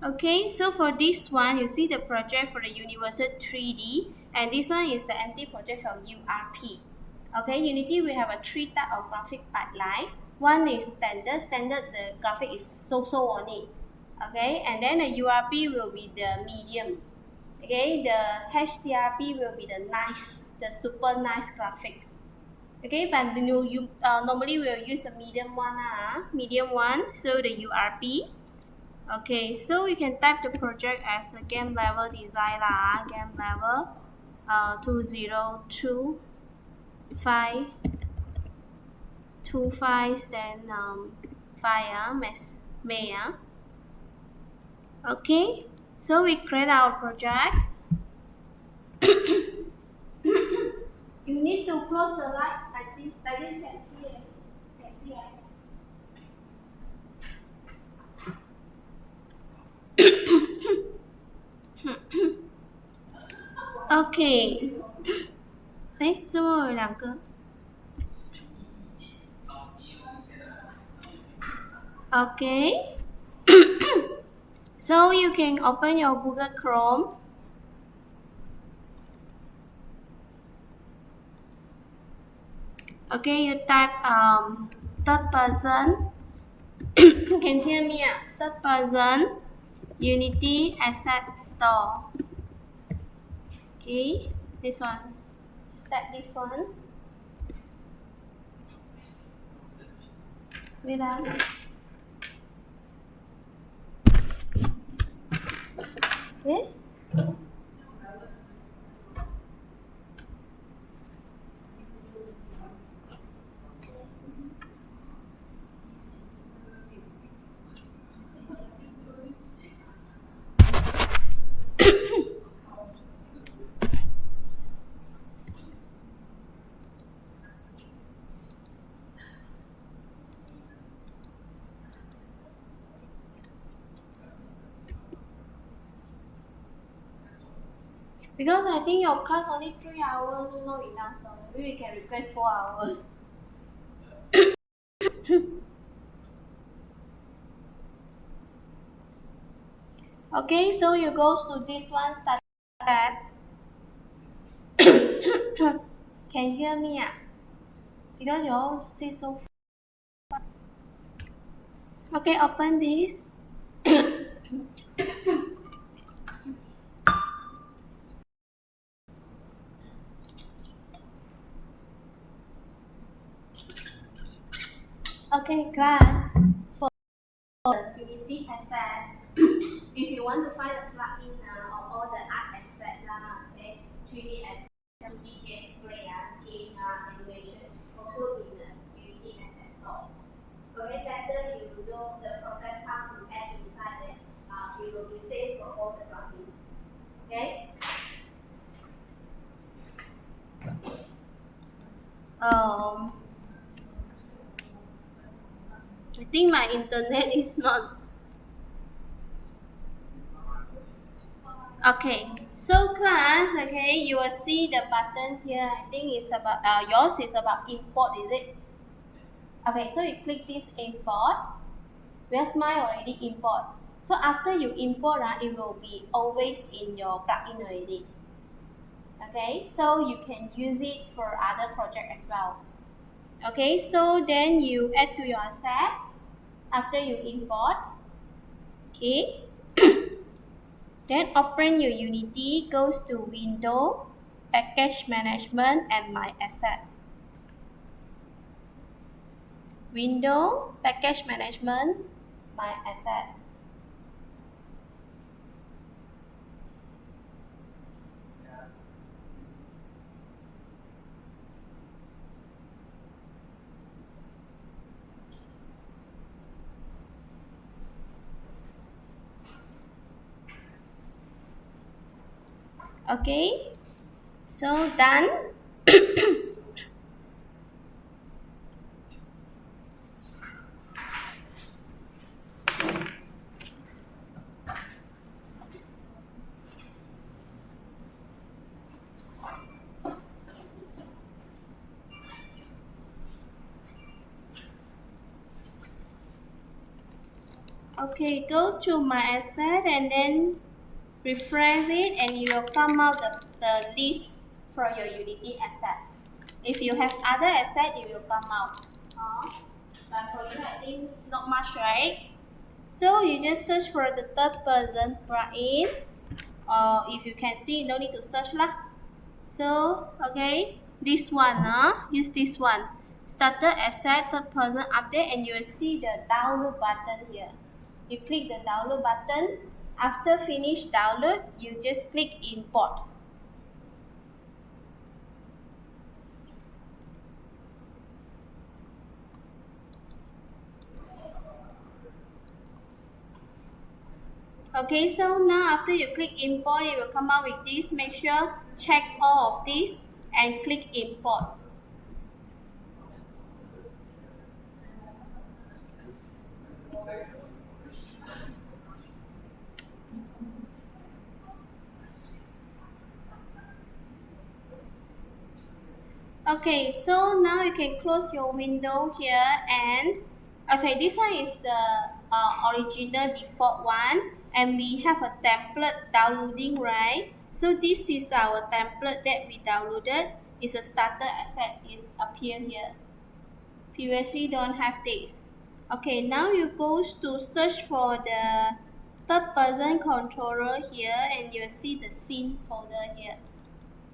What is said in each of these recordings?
Okay, so for this one, you see the project for the Universal 3D, and this one is the empty project from URP. Okay, Unity we have a three type of graphic pipeline. One is standard the graphic is so on it. Okay, and then the URP will be the medium. Okay, the HDRP will be the the super nice graphics. Okay, but normally we'll use the medium one, so the URP. Okay, so you can type the project as a game level design game level 2025 then 5 May Okay, so we create our project. You need to close the light. I think like this can see it. Can see it. OK，哎，这么有两个。Okay. So you can open your Google Chrome. Okay, you type third person. Can hear me? Third person Unity Asset Store. Okay, this one. Just type this one. Wait up. Okay. Because I think your class only 3 hours, not enough. Maybe we can request 4 hours. Okay, so you go to this one, start that. Can you hear me? Because you all see so far. Okay, open this. Okay, class. For Unity asset, if you want to find a plugin of all the art asset, okay, 3D asset, 2D gameplay, game animation, also in the Unity asset store. Okay, better you know the process how to add inside it. It will be safe for all the plugins. Okay. I think my internet is not okay. So class, okay, you will see the button here. I think it's about yours is about import, is it? Okay, so you click this import. Where's mine already import? So after you import, it will be always in your plugin already. Okay, so you can use it for other project as well. Okay, so then you add to your asset after you import. Okay. Then open your Unity, goes to Window, Package Management, and My Asset. Window, Package Management, My Asset. Okay, so done. Okay, go to my asset and then refresh it and you will come out the list for your Unity asset. If you have other asset, it will come out. But for you, I think not much, right? So you just search for the third person plugin. Or if you can see, no need to search lah. So okay, this one, use this one. Starter asset third person update, and you will see the download button here. You click the download button. After finish download, you just click import. Okay, so now after you click import, it will come out with this. Make sure check all of this and click import. Okay, so now you can close your window here and okay, this one is the original default one and we have a template downloading, right? So this is our template that we downloaded. It's a starter asset, is appear here. Previously don't have this. Okay, now you go to search for the third person controller here and you'll see the scene folder here.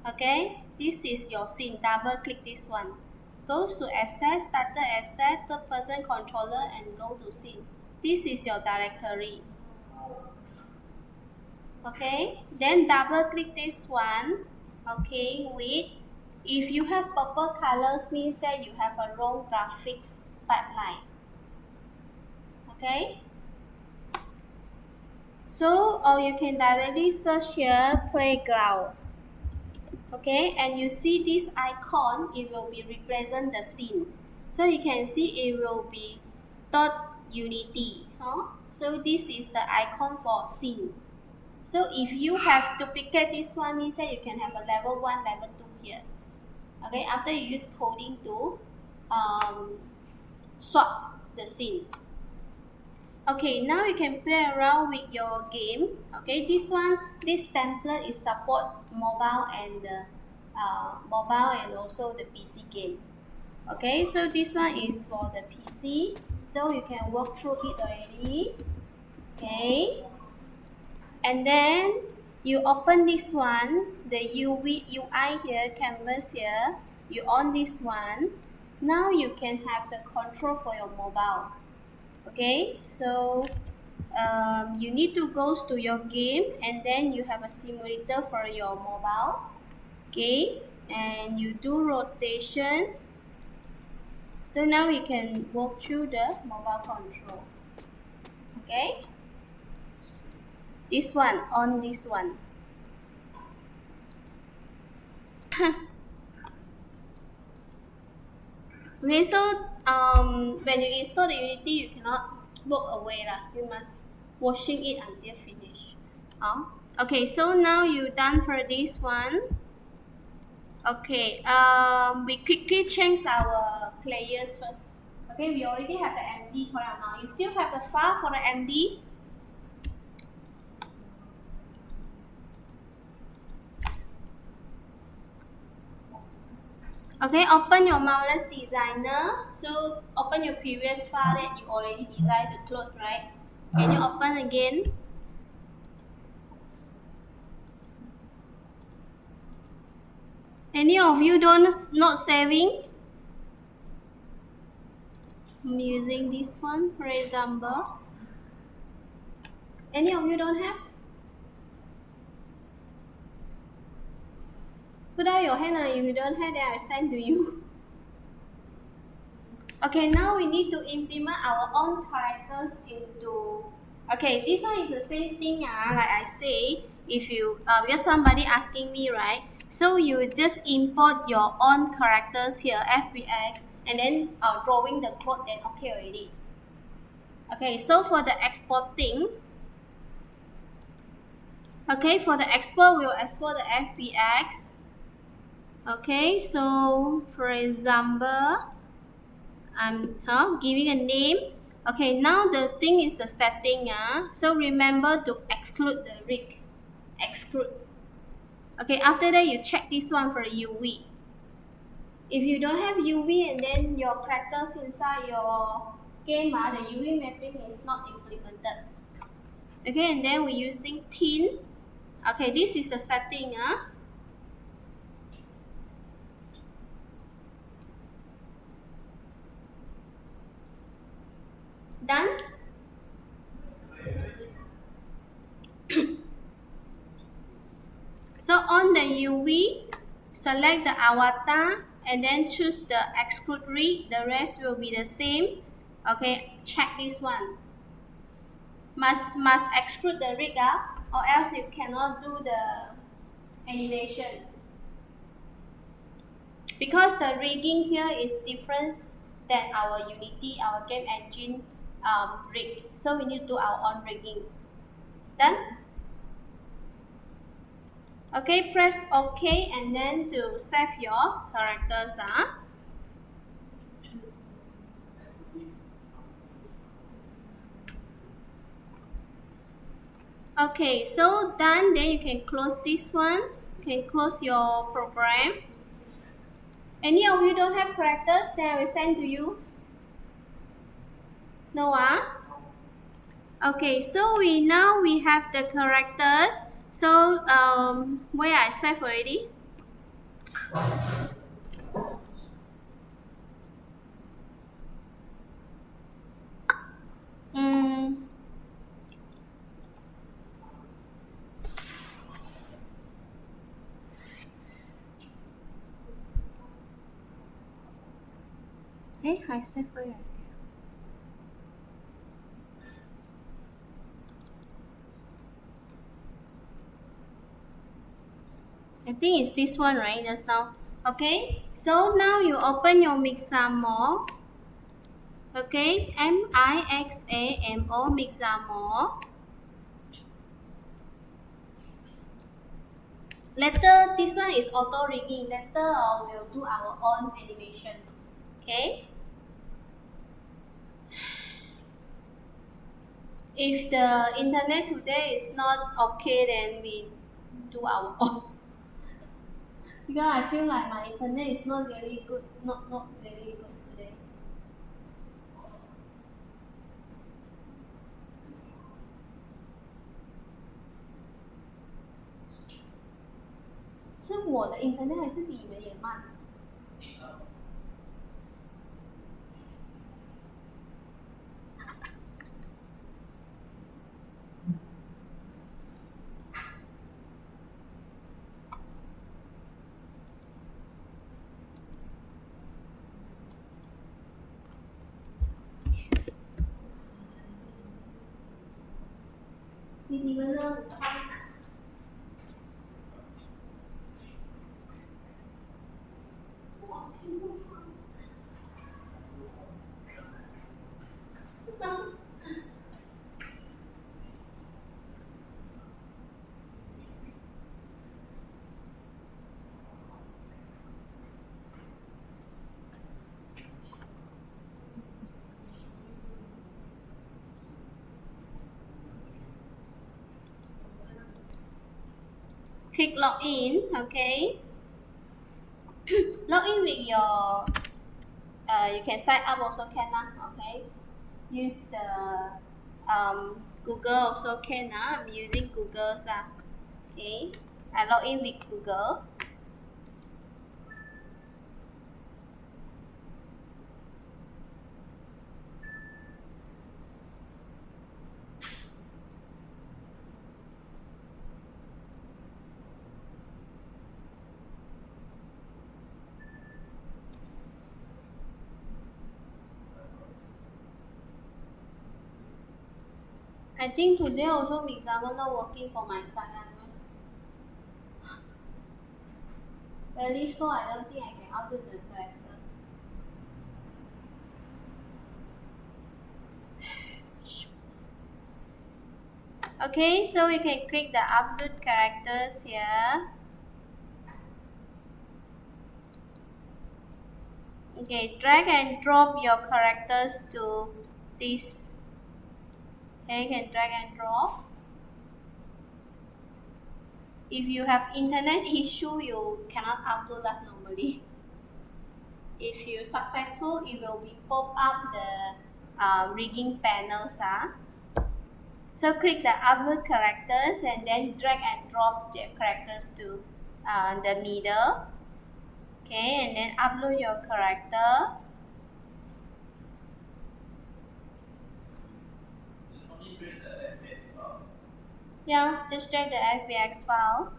Okay, this is your scene. Double click this one. Go to asset, starter asset, third person controller and go to scene. This is your directory. Okay, then double click this one. Okay, wait. If you have purple colors means that you have a wrong graphics pipeline. Okay. So or you can directly search here playground. Okay, and you see this icon, it will be represent the scene. So you can see it will be .unity. So this is the icon for scene. So if you have duplicate this one, means that you can have a level 1, level 2 here. Okay, after you use coding to swap the scene. Okay, now you can play around with your game. Okay, this template is support mobile and also the PC game. Okay, so this one is for the PC, so you can walk through it already. Okay, and then you open this one, the UI here, canvas here. You on this one. Now you can have the control for your mobile. Okay, so you need to go to your game and then you have a simulator for your mobile. Okay, and you do rotation. So now we can walk through the mobile control. Okay, this one on this one. Okay, so when you install the Unity, you cannot walk away lah. You must watching it until finish. Okay, so now you done for this one. Okay, we quickly change our players first. Okay, we already have the MD correct now. You still have the file for the MD. Okay, open your Marvelous Designer. So open your previous file that you already designed the cloth, right? Can you open again? Any of you not saving? I'm using this one, for example. Any of you don't have? Put out your hand if you don't have, then I'll send to you. Okay, now we need to implement our own characters into. Okay, this one is the same thing. Like I say, if you because somebody asking me, right? So you just import your own characters here, FBX, and then drawing the code, then okay already. Okay, so for the exporting. Okay, for the export, we'll export the FBX. Okay, so for example, I'm giving a name. Okay, now the thing is the setting. So remember to exclude the rig. Exclude. Okay, after that you check this one for UV. If you don't have UV and then your characters inside your game, the UV mapping is not implemented. Okay, and then we're using thin. Okay, this is the setting. Done? So on the UV, select the avatar and then choose the exclude rig. The rest will be the same. Okay, check this one. Must exclude the rig or else you cannot do the animation. Because the rigging here is different than our Unity, our game engine rig. So we need to do our own rigging. Done? Okay, press OK and then to save your characters. Okay, so done. Then you can close this one. You can close your program. Any of you don't have characters, then I will send to you. No, Okay, so we have the characters. So where I save already? Mm. Hey, I save where? I think it's this one, right? Just now. Okay, so now you open your mixamo. Okay, mixamo mixamo. Later, this one is auto rigging. Later, we'll do our own animation. Okay. If the internet today is not okay, then we do our own. Because I feel like my internet is not really good, not really good today. 是我的 internet 还是你们也慢？ 你们呢？哇，轻松。Click login, okay. Login with your, you can sign up also can, okay. Use the Google also can, I'm using Google's, okay. I log in with Google. I think today also mixamo not working for my side. Very slow. I don't think I can upload the characters. Okay, so you can click the upload characters here. Okay, drag and drop your characters to this. Okay, you can drag and drop. If you have internet issue, you cannot upload that normally. If you're successful, it will be pop up the rigging panels. So click the upload characters and then drag and drop the characters to the middle. Okay, and then upload your character. Yeah, just drag the FBX file.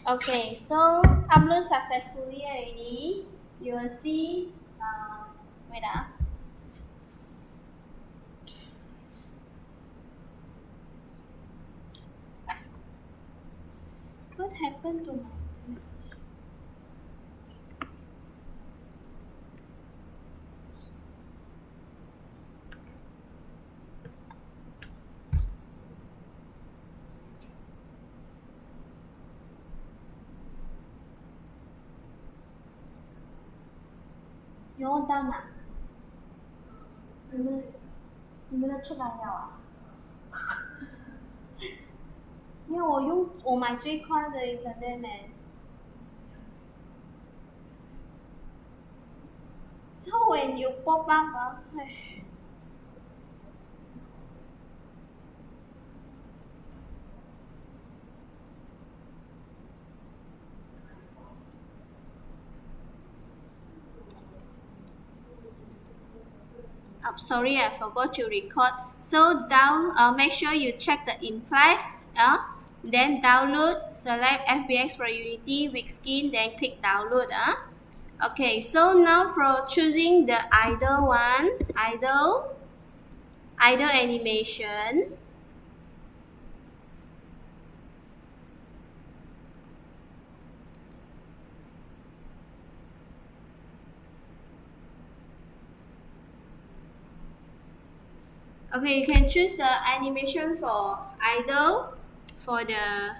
Okay, so upload successfully already. You will see, wait what happened to my You all done 你们的出来了因为我买最快的 internet 呢。So when you pop up, sorry, I forgot to record. So make sure you check the in place. Then download, select FBX for Unity, weak skin, then click download. Okay, so now for choosing the idle one, idle animation. Okay, you can choose the animation for idle for the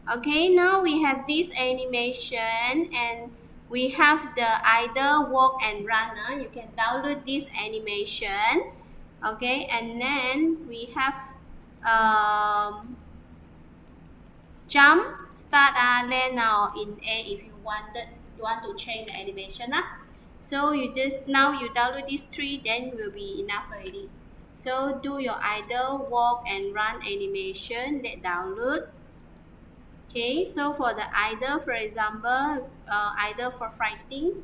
Okay, now we have this animation and we have the idle, walk and run. You can download this animation. Okay, and then we have jump, start, land now in A if you want to change the animation. So you download these three, then will be enough already. So do your idle, walk and run animation, let download. Okay, so for the idle, for example, idle for fighting.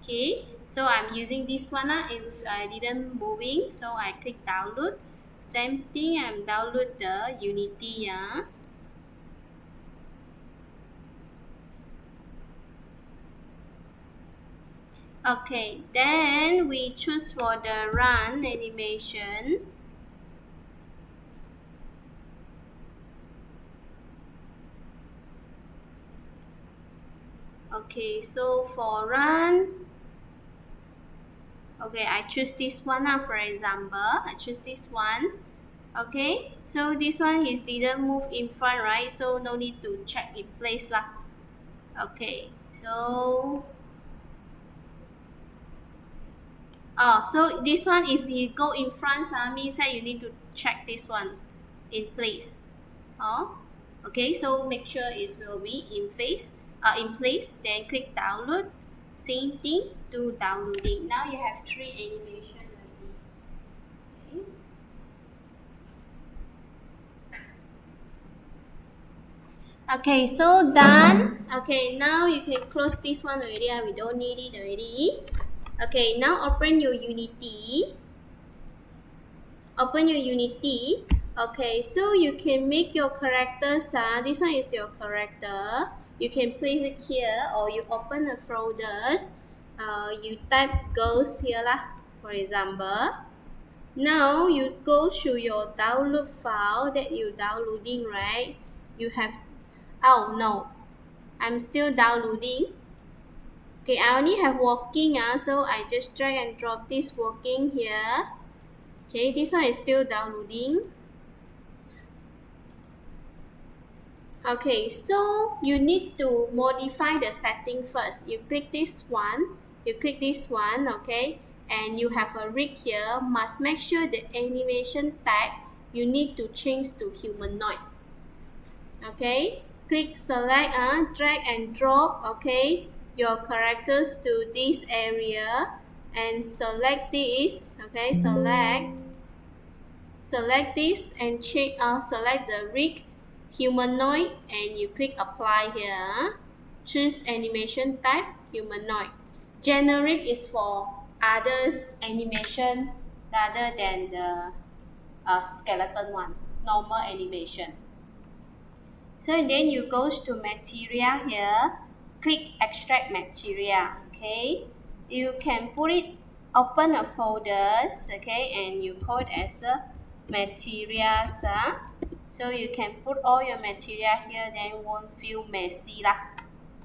Okay, so I'm using this one. If I didn't moving, so I click download. Same thing, I'm download the Unity. Okay, then we choose for the run animation. Okay, so for run, okay, I choose this one. For example, I choose this one. Okay, so this one is didn't move in front, right? So no need to check in place lah. Okay, so so this one if you go in front, means that you need to check this one in place. Okay, so make sure it will be in place. Then click download. Same thing to downloading. Now you have 3 animation already. Okay, so done. Okay, now you can close this one already. We don't need it already. Okay, now open your Unity. Okay, so you can make your characters. This one is your character. You can place it here, or you open the folders. You type goes here lah, for example. Now you go to your download file that you downloading, right? You have, oh no, I'm still downloading. Okay, I only have working, so I just drag and drop this working here. Okay, this one is still downloading. Okay, so you need to modify the setting first. You click this one, okay, and you have a rig here. Must make sure the animation tag you need to change to humanoid. Okay, click select, drag and drop, okay, your characters to this area and select this, okay, select this and select the rig humanoid and you click apply here. Choose animation type humanoid. Generic is for others animation rather than the skeleton one, normal animation. So then you go to material here, click extract material, okay. You can put it, open a folders, okay, and you call it as a materials. So you can put all your material here, then it won't feel messy lah.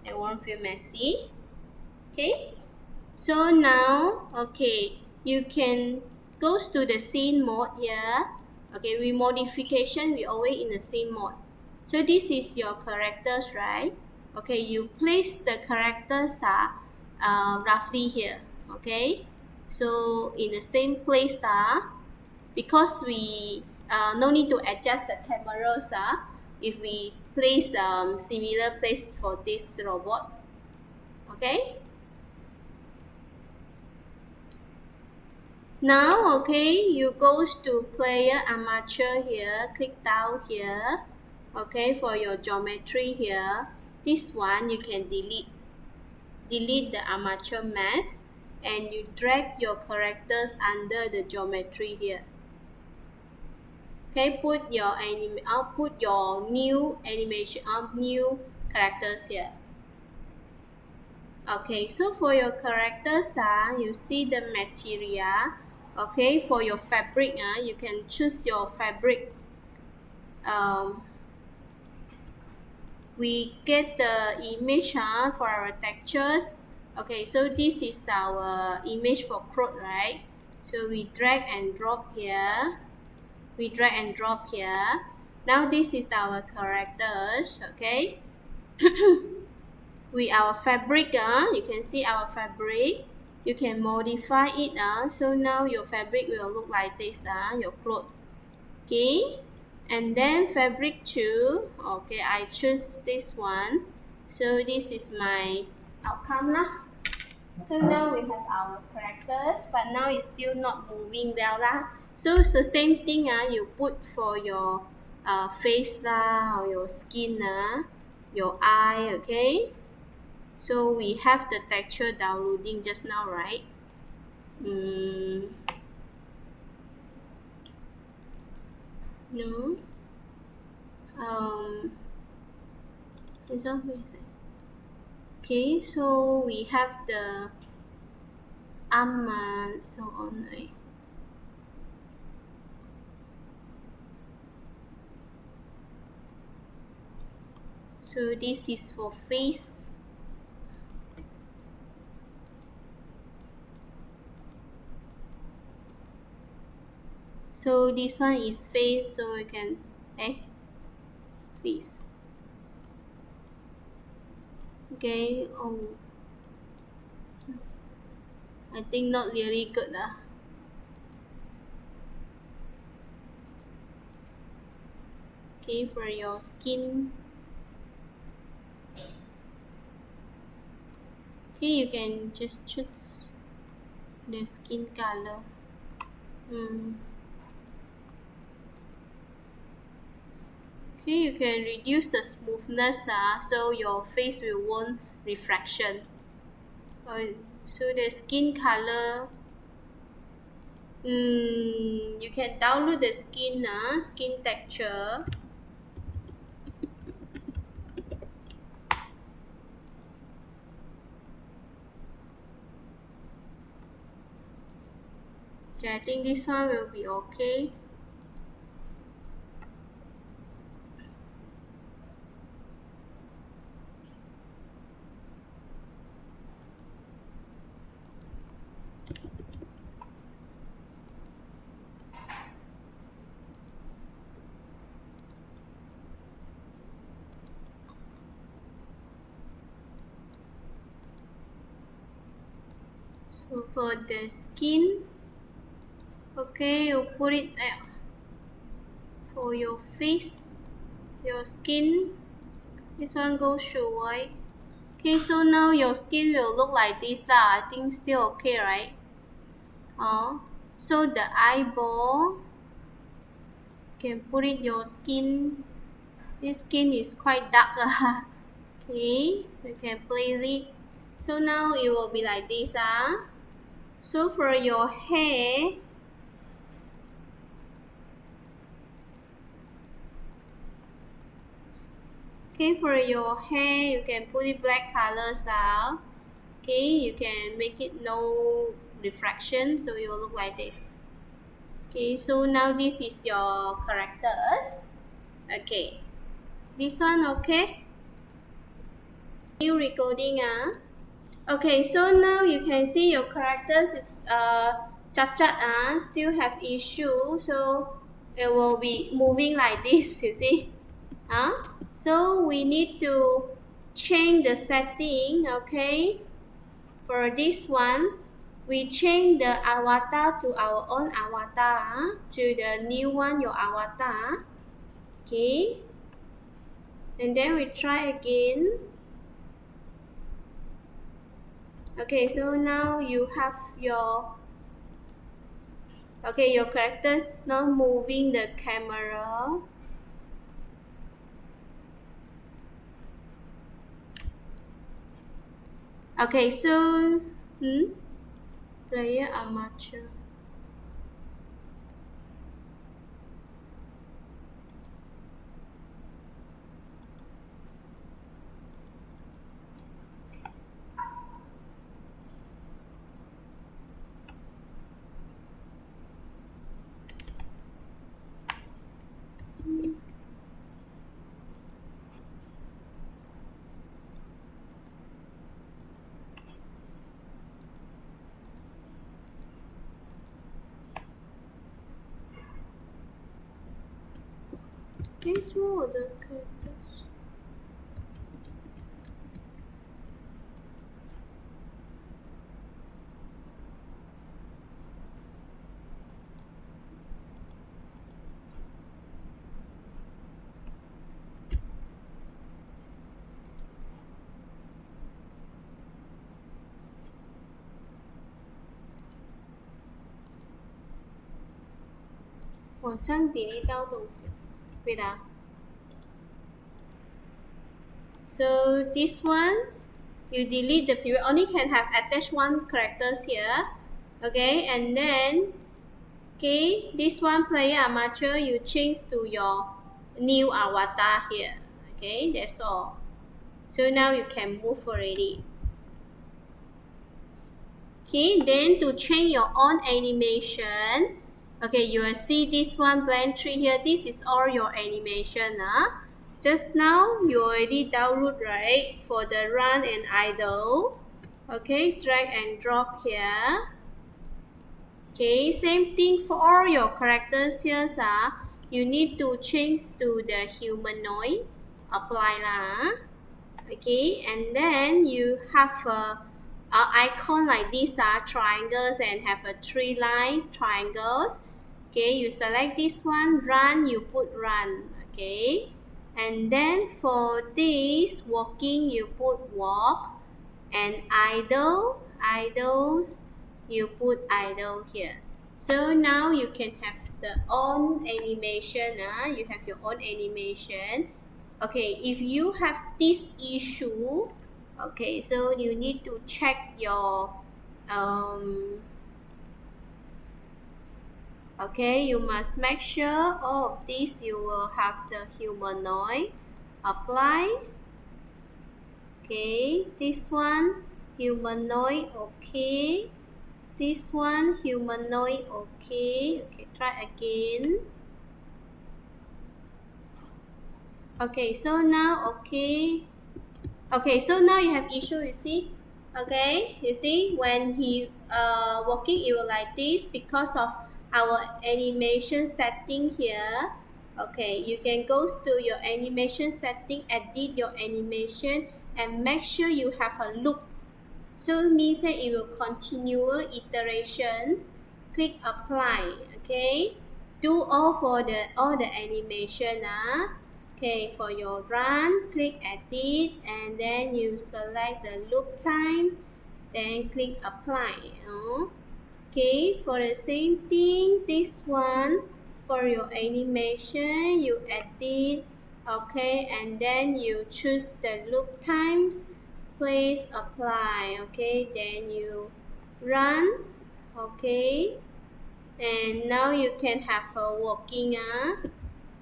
It won't feel messy, okay. So now, okay, you can go to the scene mode here. Okay, with modification, we always in the scene mode. So this is your characters, right? Okay, you place the characters roughly here. Okay, so in the same place, because we no need to adjust the cameras. If we place similar place for this robot. Okay. Now, okay, you go to player armature here, click down here, okay, for your geometry here. This one you can delete the armature mask and you drag your characters under the geometry here. Okay, put your new animation, new characters here. Okay, so for your characters, you see the material. Okay, for your fabric, you can choose your fabric. We get the image for our textures. Okay, so this is our image for cloth, right? So we drag and drop here. Now this is our characters, okay? With our fabric, you can see our fabric. You can modify it. So now your fabric will look like this, your cloth. Okay, and then fabric 2. Okay, I choose this one. So this is my outcome lah. So now we have our characters, but now it's still not moving well lah. So it's the same thing, you put for your face lah, or your skin, your eye, okay. So we have the texture downloading just now, right? No. Okay, so we have the arm, so on, right? So this is for face. So this one is face, so we can face. Okay, I think not really good. Okay, for your skin. Okay, you can just choose the skin color. Okay, you can reduce the smoothness, so your face will won't reflection. So the skin color, You can download the skin texture. Okay, I think this one will be okay. So for the skin, okay, you put it for your face, your skin. This one goes to white. Okay, so now your skin will look like this lah. I think still okay, right? So the eyeball, can put it your skin. This skin is quite dark lah. Okay, we can place it. So now it will be like this So for your hair, okay, for your hair, you can put it black colors now. Okay, you can make it no refraction, so it will look like this. Okay, so now this is your characters. Okay, this one okay? New recording Okay, so now you can see your characters is cacat still have issue, so it will be moving like this, you see. So we need to change the setting, okay? For this one, we change the avatar to our own avatar, to the new one, your avatar. Okay, and then we try again. Okay, so now you have your your characters is not moving the camera. Okay, so player amateur. Okay, it's more the characters. Wait So this one, you delete the period. Only can have attached one characters here. Okay, and then this one player amateur, you change to your new avatar here. Okay, that's all. So now you can move already. Okay, then to change your own animation, okay, you will see this one blank tree here. This is all your animation. Just now you already download, right, for the run and idle. Okay, drag and drop here. Okay, same thing for all your characters here. You need to change to the humanoid. Apply lah. Okay, and then you have a icon like this triangles, and have a three line triangles. Okay, you select this one, run, you put run. Okay, and then for this walking, you put walk, and idles, you put idle here. So now you can have the own animation. You have your own animation. Okay, if you have this issue, okay, so you need to check your Okay, you must make sure all of these you will have the humanoid. Apply. Okay, this one humanoid. Okay, this one humanoid. Okay, try again. Okay, so now so now you have issue, you see. Okay, you see when he walking it will like this because of our animation setting here. Okay, you can go to your animation setting, edit your animation, and make sure you have a loop. So it means that it will continue iteration. Click apply. Okay, do all the animation. Okay, for your run, click edit, and then you select the loop time, then click apply. Okay, for the same thing, this one for your animation, you edit. Okay, and then you choose the loop times, place apply. Okay, then you run. Okay, and now you can have a walking.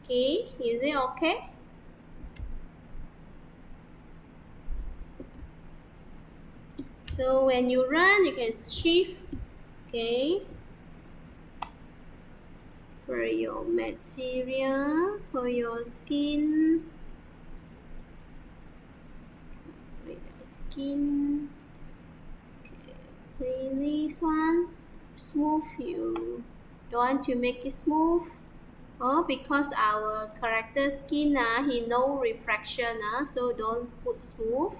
Okay, is it okay? So when you run, you can shift. Okay, for your material, for your skin, for your skin. Okay, play this one. Smooth, you don't want to make it smooth. Oh, because our character skin, he no reflection, so don't put smooth.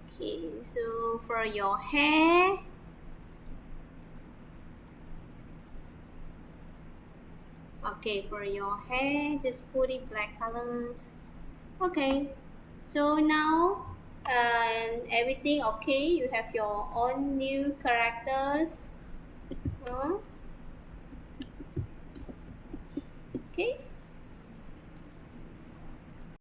Okay, so for your hair, okay, for your hair, just put it black colors. Okay, so now everything okay. You have your own new characters. Okay.